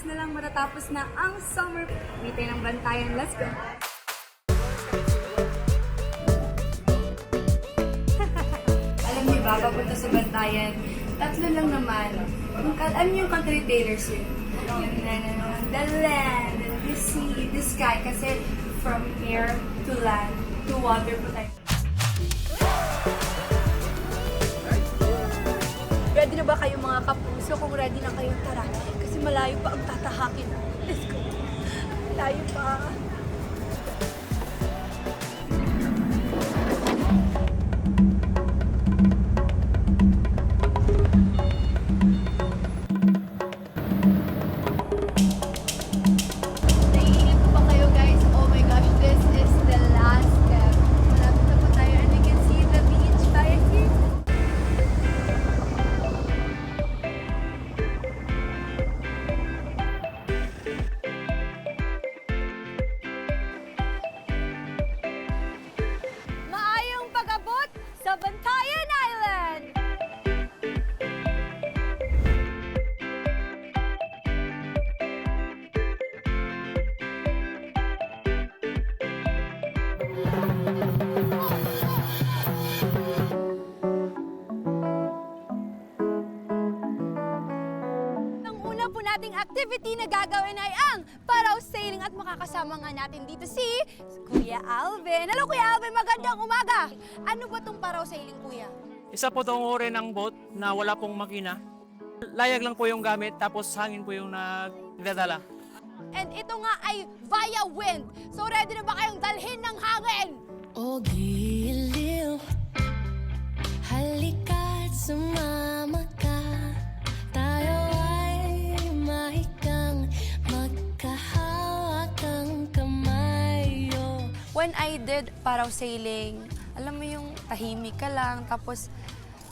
weeks na lang matatapos na ang summer. Meeting ng Bantayan. Let's go! Alam niyo ba, papunta sa Bantayan, tatlo lang naman. Alam niyo yung country Taylor Swift? The land, the sea, the sky. Kasi from air to land to water po tayo. Ready na ba kayo mga kapuso? Kung ready na kayo, tara. Kasi malayo pa ang tatahakin. Let's go. Malayo pa. Naiingat po ba kayo guys? Oh my gosh, this is the last step. Malapit na po tayo and you can see the beach tayo here. Maayong pag-abot sa Bantayan Island! Ang una po nating activity na gagawin ay ang parasailing at makakasama nga natin dito si Kuya Alvin. Hello Kuya Alvin, magandang umaga! Ano ba tong parasailing Kuya? Isa po itong uri ng boat na wala pong makina. Layag lang po yung gamit tapos hangin po yung nagdadala. And ito nga ay via wind. So ready na ba kayong dalhin ng hangin? O giliw, halika't sumama ka. Tayo ay mahikang magkahawakang kamay. When I did parasailing, alam mo yung tahimik ka lang, tapos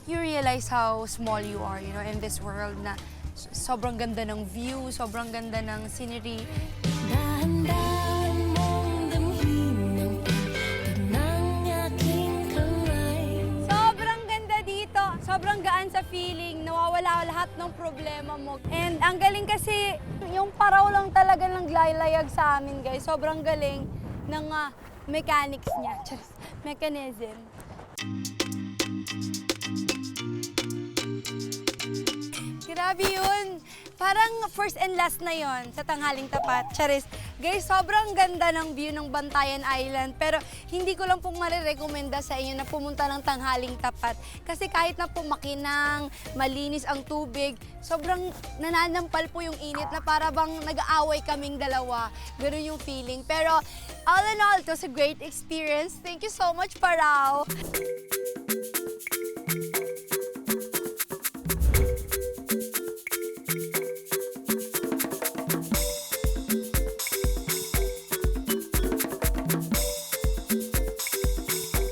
you realize how small you are, you know, in this world na sobrang ganda ng view, sobrang ganda ng scenery. Dahan-dahan mong damhin ang pagod ng aking kamay. Sobrang ganda dito, sobrang gaan sa feeling, nawawala lahat ng problema mo. And ang galing kasi, yung paraw lang talaga ng laylayag sa amin guys, sobrang galing ng mechanics niya, mechanism. Grabe yun. Parang first and last na yon sa tanghaling tapat. Charis. Guys, sobrang ganda ng view ng Bantayan Island. Pero hindi ko lang pong marirekomenda sa inyo na pumunta ng tanghaling tapat. Kasi kahit na po makinang, malinis ang tubig, sobrang nananampal po yung init na para bang nag-aaway kaming dalawa. Ganun yung feeling. Pero all in all, it was a great experience. Thank you so much, Parao.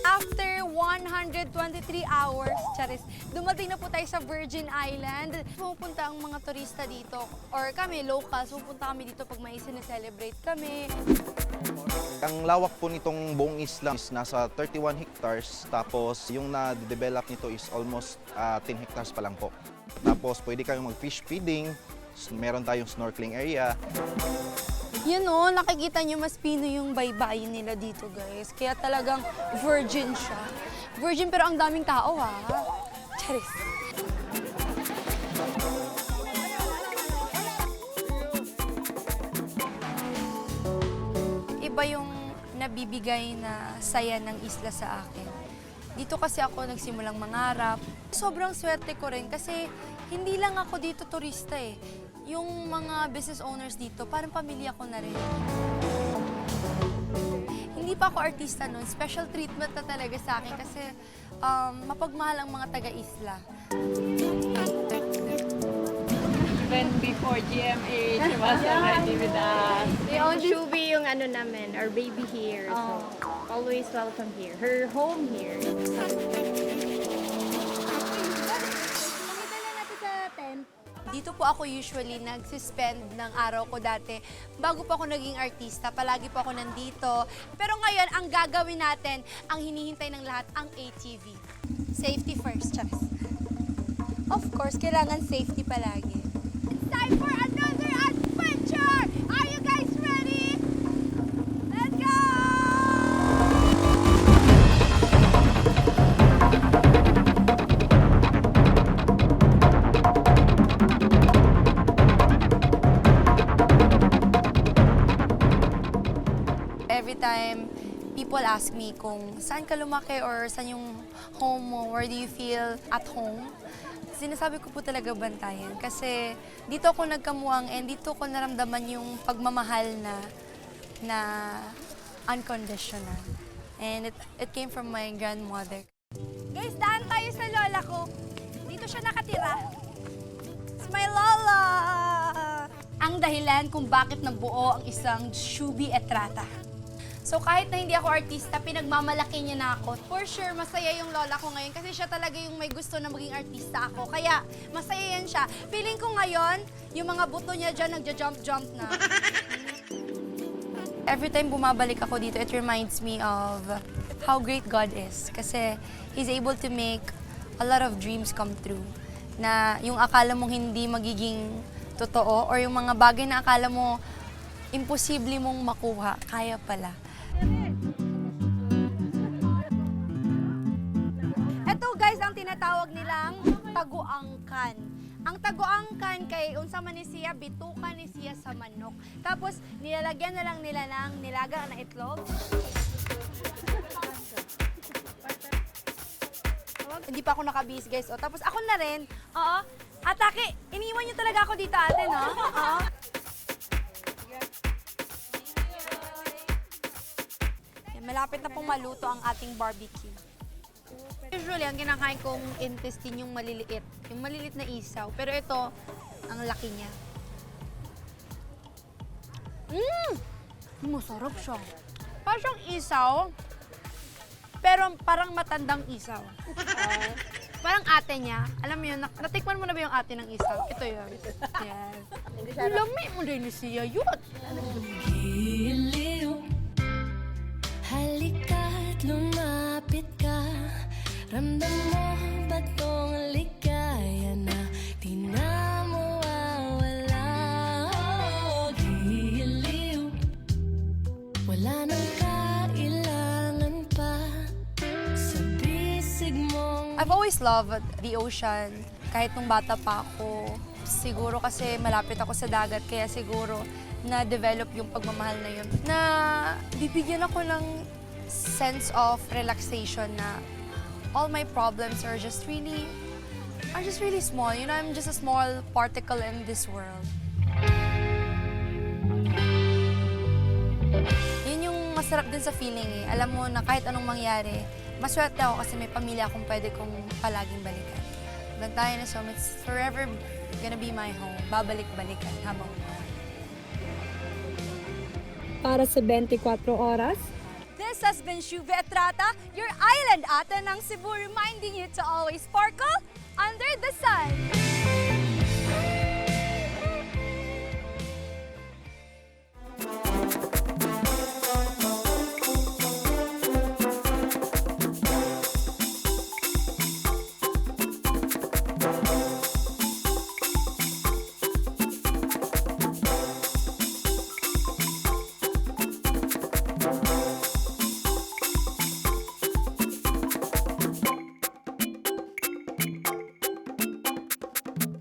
After 123 hours, charis, dumating na po tayo sa Virgin Island. Pupunta ang mga turista dito, or kami, locals, pupunta kami dito pag may sineselebrate kami. Ang lawak po nitong buong isla is nasa 31 hectares, tapos yung na-develop nito is almost 10 hectares pa lang po. Tapos pwede kayong mag-fish feeding, meron tayong snorkeling area. Yun o, nakikita nyo mas pino yung baybayin nila dito guys. Kaya talagang virgin siya. Virgin pero ang daming tao ha. Charis. Iba yung nabibigay na saya ng isla sa akin. Dito kasi ako nagsimulang mangarap. Sobrang swerte ko rin kasi hindi lang ako dito turista eh. Yung mga business owners dito, parang pamilya ko na rin. Hindi pa ako artista noon. Special treatment na talaga sa akin kasi mapagmahal ang mga taga-isla. Even before GMA, she was already with us. Yung Shubi yung ano namin, our baby here. So, always welcome here. Her home here. Dito po ako usually nagsispend ng araw ko dati. Bago pa ako naging artista, palagi po ako nandito. Pero ngayon, ang gagawin natin, ang hinihintay ng lahat, ang ATV. Safety first, Charis. Of course, kailangan safety palagi. It's time for another adventure! people ask me kung saan ka lumaki or saan yung home mo, where do you feel at home, sinasabi ko po talaga Bantayan. Kasi dito ako nagkamuwang and dito ko naramdaman yung pagmamahal na unconditional. And it came from my grandmother. Guys, daan tayo sa lola ko. Dito siya nakatira. It's my lola! Ang dahilan kung bakit nabuo ang isang Shubi Etrata. So kahit na hindi ako artista, pinagmamalaki niya na ako. For sure, masaya yung lola ko ngayon kasi siya talaga yung may gusto na maging artista ako. Kaya masaya yan siya. Feeling ko ngayon, yung mga buto niya dyan nagja-jump-jump na. Every time bumabalik ako dito, it reminds me of how great God is. Kasi He's able to make a lot of dreams come true. Na yung akala mong hindi magiging totoo or yung mga bagay na akala mo imposible mong makuha, kaya pala. Ito guys, ang tinatawag nilang taguangkan. Ang taguangkan kay unsa man ni siya, bituka ni siya sa manok. Tapos nilalagyan na lang nila ng nilaga na itlog. Hindi pa ako nakabihis guys. O, tapos ako na rin. Oo. Atake, iniwan niyo talaga ako dito ate, no? Oo. Malapit na pong maluto ang ating barbecue. Usually, ang kinakain kong intestine yung maliliit. Yung maliliit na isaw. Pero ito, ang laki niya. Masarap siya. Parang siyang isaw, pero parang matandang isaw. Parang ate niya. Alam mo yun, natikman mo na ba yung ate ng isaw? Ito yun. Yan. Lami mo rin siya yun. Giliw, halika't lumapit ka. Ramdam mo ba tong ligaya na di na mawawala? Oh, giliw, wala nang kailangan pa sa bisig mong I've always loved the ocean. Kahit nung bata pa ako, siguro kasi malapit ako sa dagat, kaya siguro na-develop yung pagmamahal na yun. Na bibigyan ako ng sense of relaxation na all my problems are just really small. You know, I'm just a small particle in this world. Yun yung masarap din sa feeling eh. Alam mo na kahit anong mangyari, maswerte ako kasi may pamilya akong pwede kong palaging balikan. Bantayan na it's forever gonna be my home. Babalik-balikan habang buhay. Para sa 24 oras, This has been Shubi Etrata, your island ate ng Cebu, reminding you to always sparkle under the sun.